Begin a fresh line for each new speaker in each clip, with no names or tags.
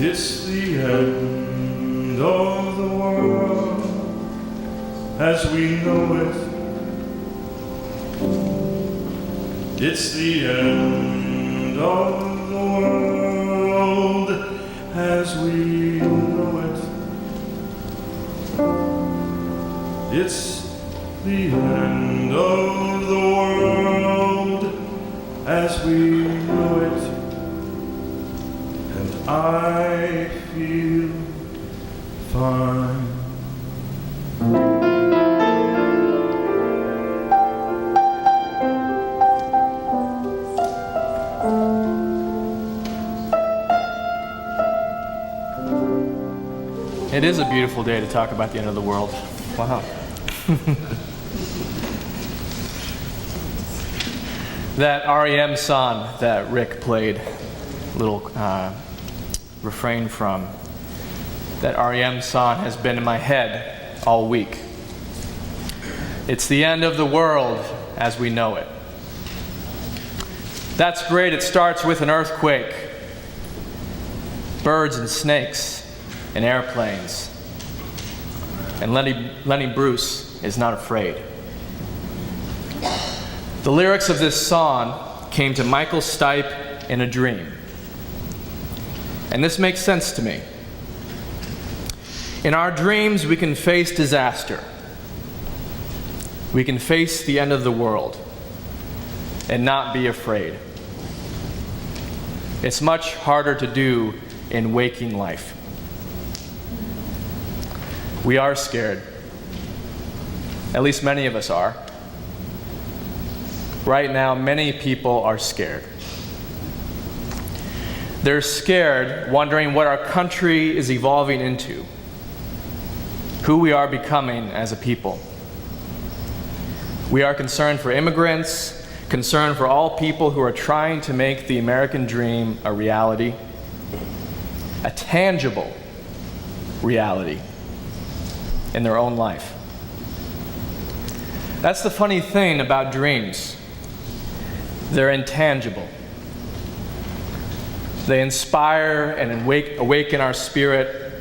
It's the end of the world as we know it. It's the end of the world as we know it. It's the end of the world as we know it. And I feel fine.
It is a beautiful day to talk about the end of the world. Wow. That REM song that Rick played, little refrain from, that REM song has been in my head all week. It's the end of the world as we know it. That's great. It starts with an earthquake, birds and snakes, and airplanes. And Lenny Bruce is not afraid. The lyrics of this song came to Michael Stipe in a dream. And this makes sense to me. In our dreams, we can face disaster. We can face the end of the world and not be afraid. It's much harder to do in waking life. We are scared. At least many of us are. Right now, many people are scared. They're scared, wondering what our country is evolving into, who we are becoming as a people. We are concerned for immigrants, concerned for all people who are trying to make the American dream a reality, a tangible reality in their own life. That's the funny thing about dreams. They're intangible. They inspire and awaken our spirit,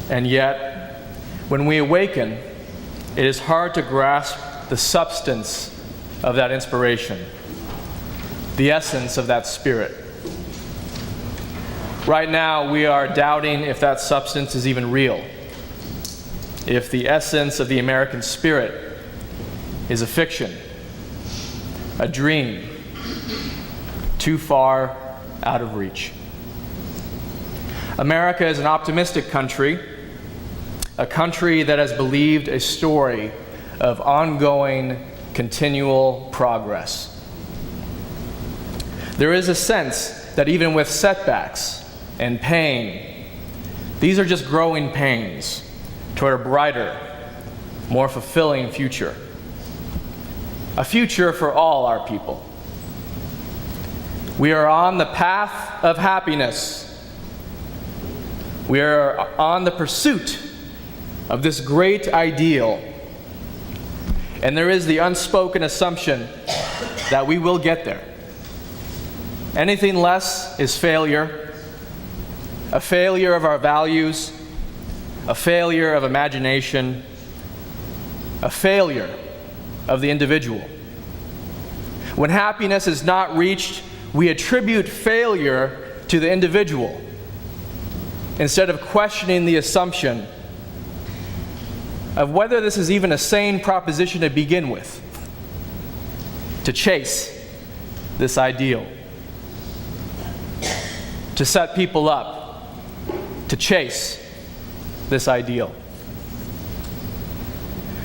and yet, when we awaken, it is hard to grasp the substance of that inspiration, the essence of that spirit. Right now, we are doubting if that substance is even real, if the essence of the American spirit is a fiction, a dream, too far out of reach. America is an optimistic country, a country that has believed a story of ongoing, continual progress. There is a sense that even with setbacks and pain, these are just growing pains toward a brighter, more fulfilling future. A future for all our people. We are on the path of happiness. We are on the pursuit of this great ideal. And there is the unspoken assumption that we will get there. Anything less is failure, a failure of our values, a failure of imagination, a failure of the individual. When happiness is not reached, we attribute failure to the individual instead of questioning the assumption of whether this is even a sane proposition to begin with, to chase this ideal, to set people up, to chase this ideal.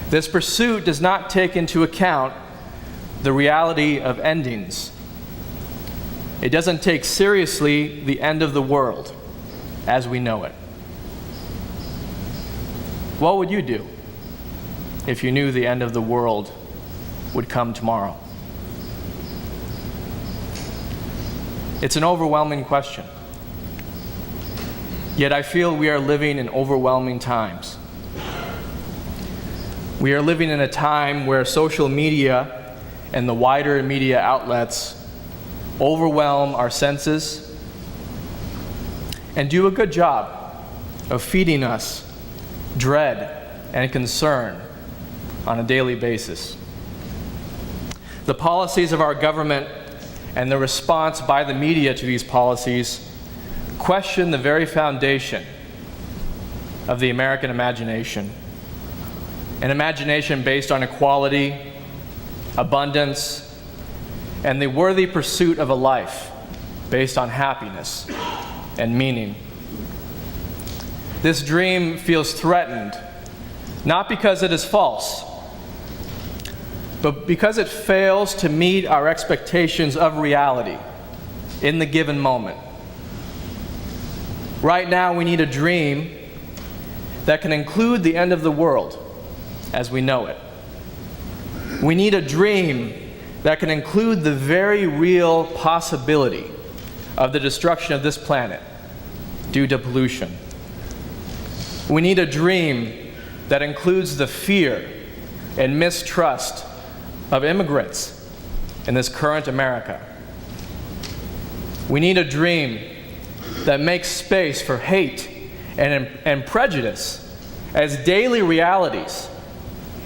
This pursuit does not take into account the reality of endings. It doesn't take seriously the end of the world as we know it. What would you do if you knew the end of the world would come tomorrow? It's an overwhelming question. Yet I feel we are living in overwhelming times. We are living in a time where social media and the wider media outlets overwhelm our senses and do a good job of feeding us dread and concern on a daily basis. The policies of our government and the response by the media to these policies question the very foundation of the American imagination. An imagination based on equality, abundance, and the worthy pursuit of a life based on happiness and meaning. This dream feels threatened, not because it is false, but because it fails to meet our expectations of reality in the given moment. Right now, we need a dream that can include the end of the world as we know it. We need a dream that can include the very real possibility of the destruction of this planet due to pollution. We need a dream that includes the fear and mistrust of immigrants in this current America. We need a dream that makes space for hate and prejudice as daily realities,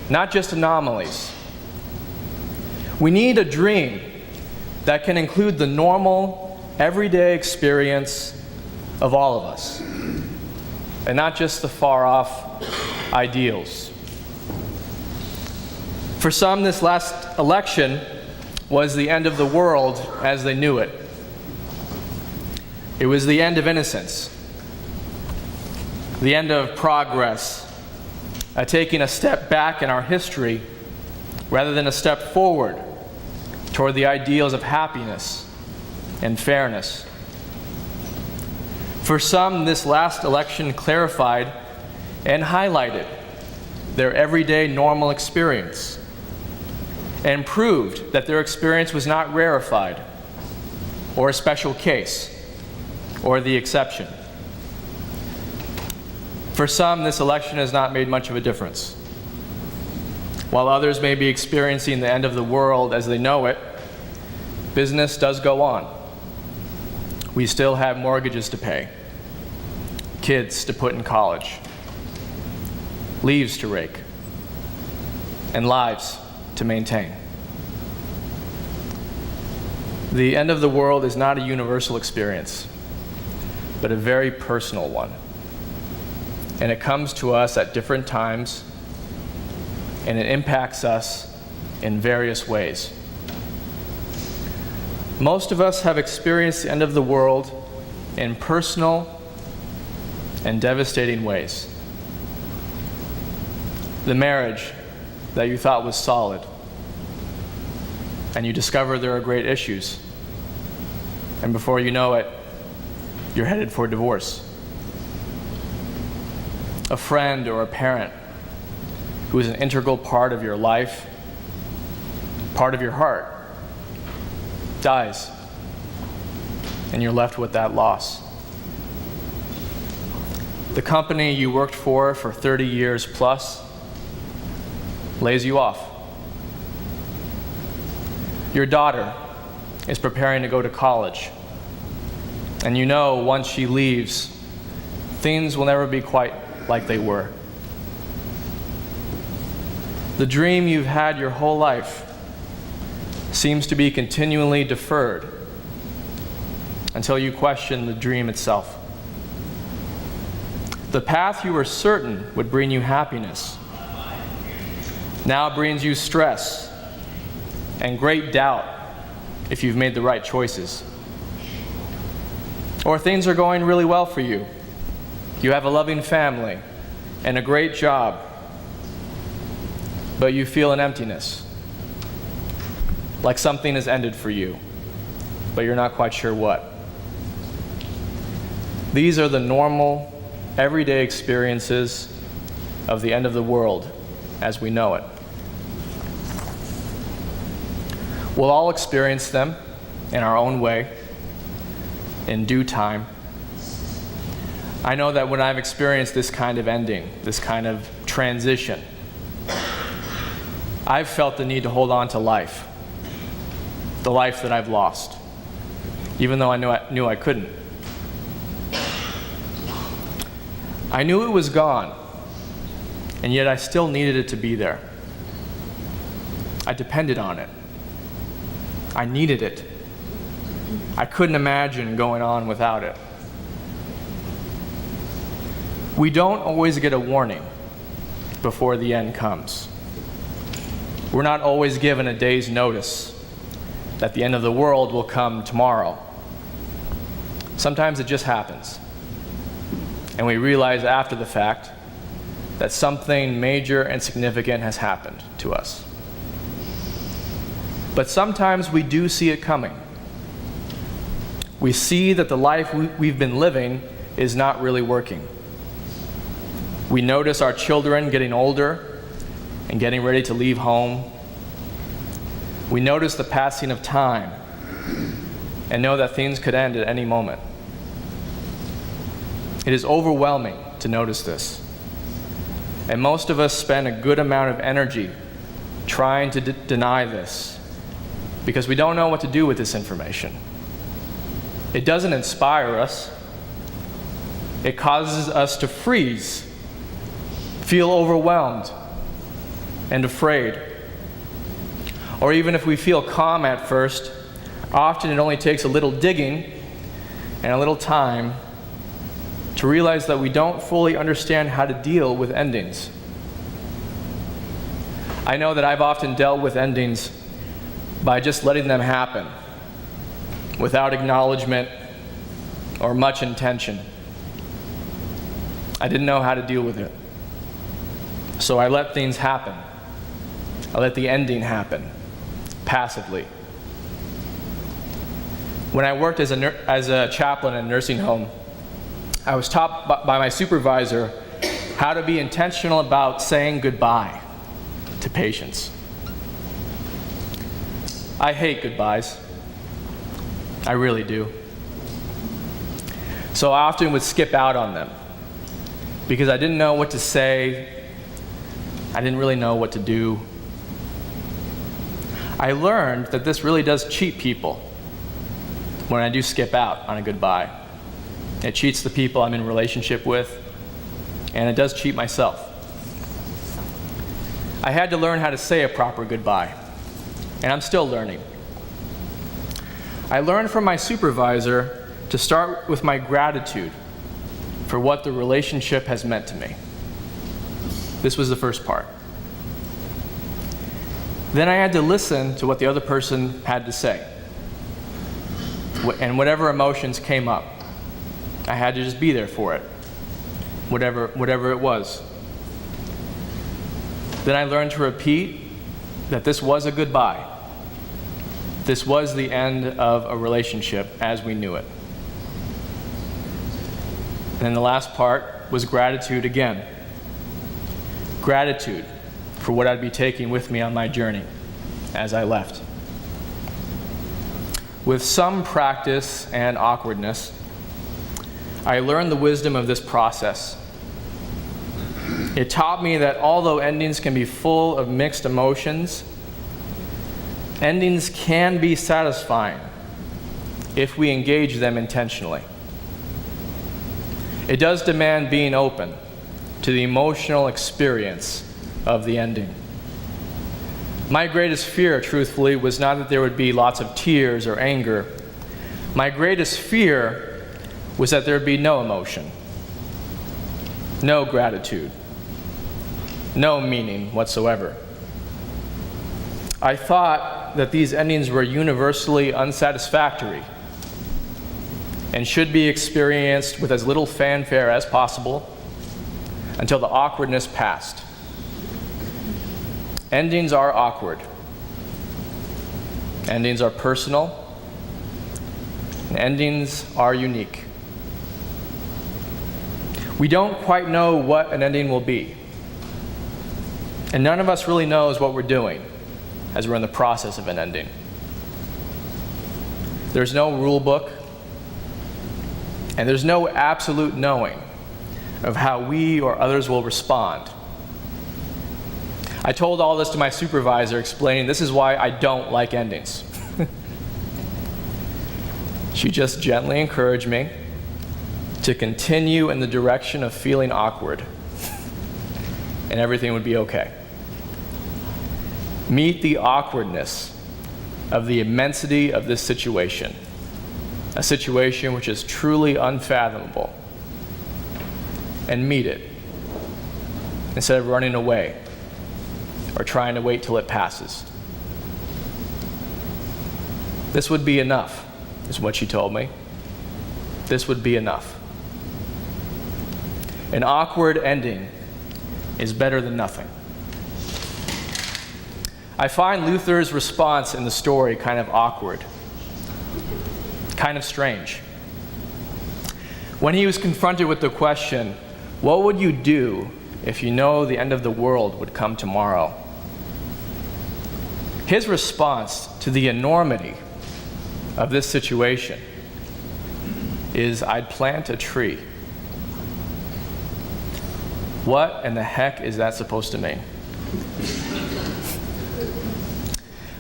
not just anomalies. We need a dream that can include the normal, everyday experience of all of us, and not just the far-off ideals. For some, this last election was the end of the world as they knew it. It was the end of innocence, the end of progress, taking a step back in our history rather than a step forward toward the ideals of happiness and fairness. For some, this last election clarified and highlighted their everyday normal experience and proved that their experience was not rarefied or a special case or the exception. For some, this election has not made much of a difference. While others may be experiencing the end of the world as they know it, business does go on. We still have mortgages to pay, kids to put in college, leaves to rake, and lives to maintain. The end of the world is not a universal experience, but a very personal one. And it comes to us at different times, and it impacts us in various ways. Most of us have experienced the end of the world in personal and devastating ways. The marriage that you thought was solid, and you discover there are great issues, and before you know it, you're headed for divorce. A friend or a parent who is an integral part of your life, part of your heart, dies, and you're left with that loss. The company you worked for 30 years plus lays you off. Your daughter is preparing to go to college, and you know once she leaves, things will never be quite like they were. The dream you've had your whole life seems to be continually deferred until you question the dream itself. The path you were certain would bring you happiness now brings you stress and great doubt if you've made the right choices. Or things are going really well for you. You have a loving family and a great job, but you feel an emptiness, like something has ended for you, but you're not quite sure what. These are the normal, everyday experiences of the end of the world as we know it. We'll all experience them in our own way, in due time. I know that when I've experienced this kind of ending, this kind of transition, I've felt the need to hold on to life, the life that I've lost, even though I knew I couldn't. I knew it was gone, and yet I still needed it to be there. I depended on it. I needed it. I couldn't imagine going on without it. We don't always get a warning before the end comes. We're not always given a day's notice that the end of the world will come tomorrow. Sometimes it just happens, and we realize after the fact that something major and significant has happened to us. But sometimes we do see it coming. We see that the life we've been living is not really working. We notice our children getting older and getting ready to leave home. We notice the passing of time and know that things could end at any moment. It is overwhelming to notice this. And most of us spend a good amount of energy trying to deny this because we don't know what to do with this information. It doesn't inspire us. It causes us to freeze, feel overwhelmed and afraid. Or even if we feel calm at first, often it only takes a little digging and a little time to realize that we don't fully understand how to deal with endings. I know that I've often dealt with endings by just letting them happen without acknowledgement or much intention. I didn't know how to deal with it. So I let things happen. I let the ending happen, passively. When I worked as a chaplain in a nursing home, I was taught by my supervisor how to be intentional about saying goodbye to patients. I hate goodbyes. I really do. So I often would skip out on them because I didn't know what to say. I didn't really know what to do. I learned that this really does cheat people when I do skip out on a goodbye. It cheats the people I'm in relationship with, and it does cheat myself. I had to learn how to say a proper goodbye, and I'm still learning. I learned from my supervisor to start with my gratitude for what the relationship has meant to me. This was the first part. Then I had to listen to what the other person had to say. And whatever emotions came up, I had to just be there for it, whatever it was. Then I learned to repeat that this was a goodbye. This was the end of a relationship as we knew it. And then the last part was gratitude again. Gratitude for what I'd be taking with me on my journey as I left. With some practice and awkwardness, I learned the wisdom of this process. It taught me that although endings can be full of mixed emotions, endings can be satisfying if we engage them intentionally. It does demand being open to the emotional experience of the ending. My greatest fear, truthfully, was not that there would be lots of tears or anger. My greatest fear was that there would be no emotion, no gratitude, no meaning whatsoever. I thought that these endings were universally unsatisfactory and should be experienced with as little fanfare as possible until the awkwardness passed. Endings are awkward. Endings are personal. And endings are unique. We don't quite know what an ending will be. And none of us really knows what we're doing as we're in the process of an ending. There's no rule book, and there's no absolute knowing of how we or others will respond. I told all this to my supervisor, explaining this is why I don't like endings. She just gently encouraged me to continue in the direction of feeling awkward, and everything would be okay. Meet the awkwardness of the immensity of this situation, a situation which is truly unfathomable, and meet it instead of running away or trying to wait till it passes. This would be enough, is what she told me. This would be enough. An awkward ending is better than nothing. I find Luther's response in the story kind of awkward, kind of strange. When he was confronted with the question, what would you do if you know the end of the world would come tomorrow? His response to the enormity of this situation is, I'd plant a tree. What in the heck is that supposed to mean?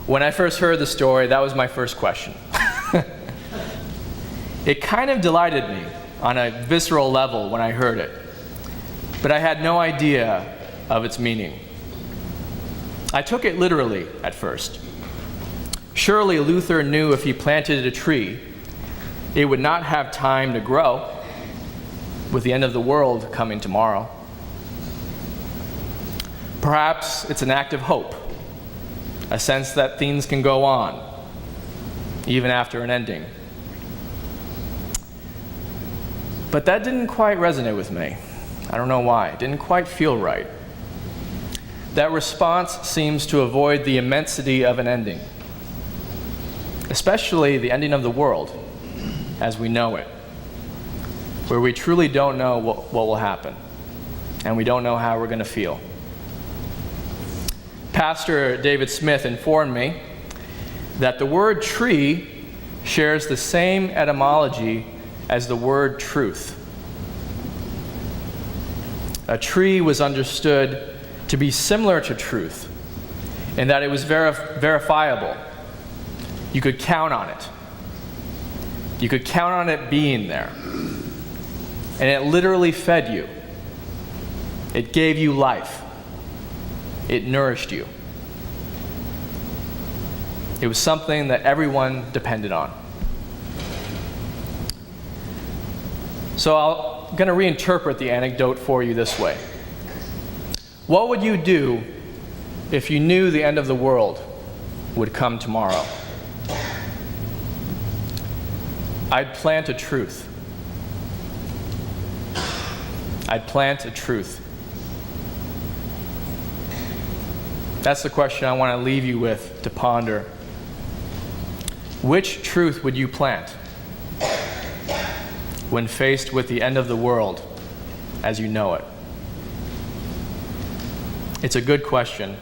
When I first heard the story, that was my first question. It kind of delighted me on a visceral level when I heard it, but I had no idea of its meaning. I took it literally at first. Surely Luther knew if he planted a tree, it would not have time to grow, with the end of the world coming tomorrow. Perhaps it's an act of hope, a sense that things can go on, even after an ending. But that didn't quite resonate with me. I don't know why. It didn't quite feel right. That response seems to avoid the immensity of an ending, especially the ending of the world as we know it, where we truly don't know what will happen, and we don't know how we're going to feel. Pastor David Smith informed me that the word tree shares the same etymology as the word truth. A tree was understood to be similar to truth in that it was verifiable. You could count on it. You could count on it being there. And it literally fed you. It gave you life. It nourished you. It was something that everyone depended on. So I'm going to reinterpret the anecdote for you this way. What would you do if you knew the end of the world would come tomorrow? I'd plant a truth. I'd plant a truth. That's the question I want to leave you with to ponder. Which truth would you plant when faced with the end of the world as you know it? It's a good question,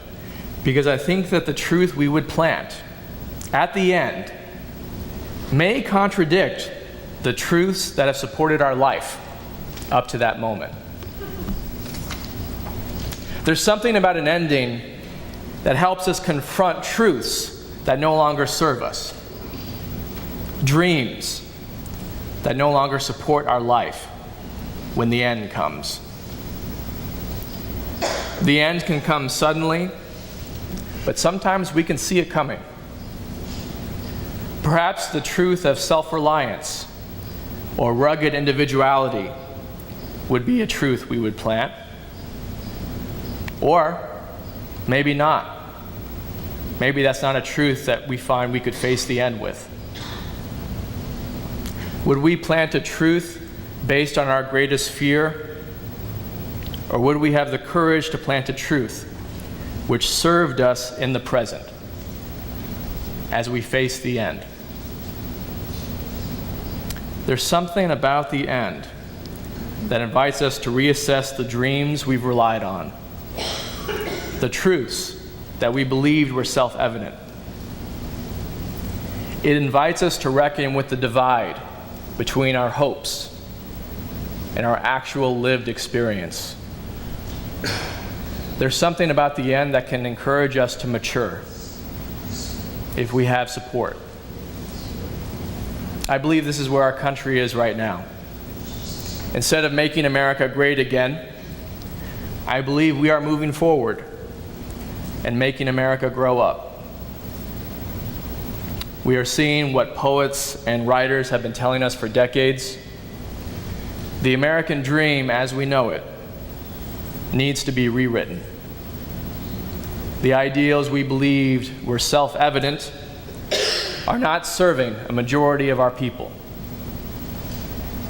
because I think that the truth we would plant at the end may contradict the truths that have supported our life up to that moment. There's something about an ending that helps us confront truths that no longer serve us, dreams that no longer support our life when the end comes. The end can come suddenly, but sometimes we can see it coming. Perhaps the truth of self-reliance or rugged individuality would be a truth we would plant. Or maybe not. Maybe that's not a truth that we find we could face the end with. Would we plant a truth based on our greatest fear? Or would we have the courage to plant a truth which served us in the present as we face the end? There's something about the end that invites us to reassess the dreams we've relied on, the truths that we believed were self-evident. It invites us to reckon with the divide between our hopes and our actual lived experience. There's something about the end that can encourage us to mature if we have support. I believe this is where our country is right now. Instead of making America great again, I believe we are moving forward and making America grow up. We are seeing what poets and writers have been telling us for decades. The American dream, as we know it, needs to be rewritten. The ideals we believed were self-evident are not serving a majority of our people.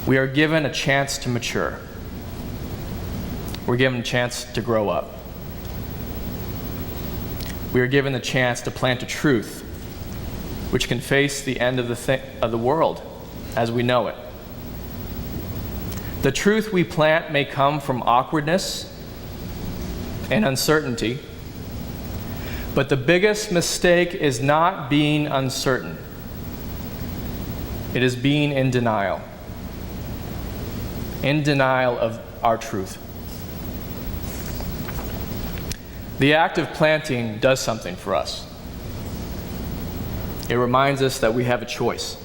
We are given a chance to mature. We're given a chance to grow up. We are given the chance to plant a truth which can face the end of the world as we know it. The truth we plant may come from awkwardness and uncertainty, but the biggest mistake is not being uncertain. It is being in denial of our truth. The act of planting does something for us. It reminds us that we have a choice,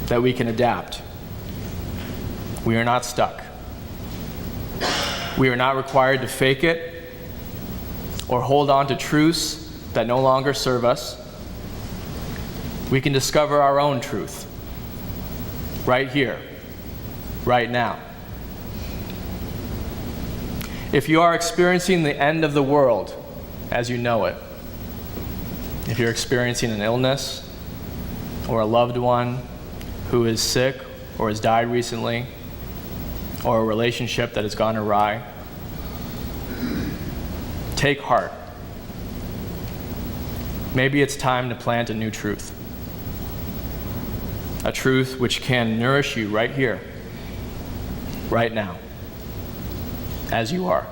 that we can adapt. We are not stuck. We are not required to fake it or hold on to truths that no longer serve us. We can discover our own truth right here, right now. If you are experiencing the end of the world as you know it, if you're experiencing an illness or a loved one who is sick or has died recently, or a relationship that has gone awry, take heart. Maybe it's time to plant a new truth. A truth which can nourish you right here, right now, as you are.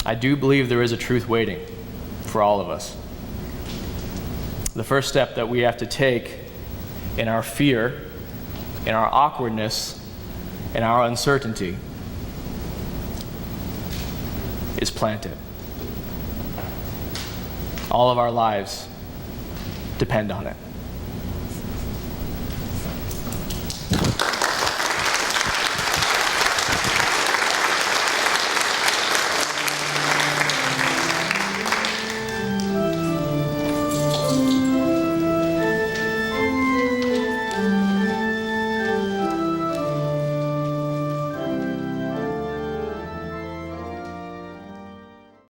I do believe there is a truth waiting for all of us. The first step that we have to take in our fear, in our awkwardness, in our uncertainty is plant it. All of our lives depend on it.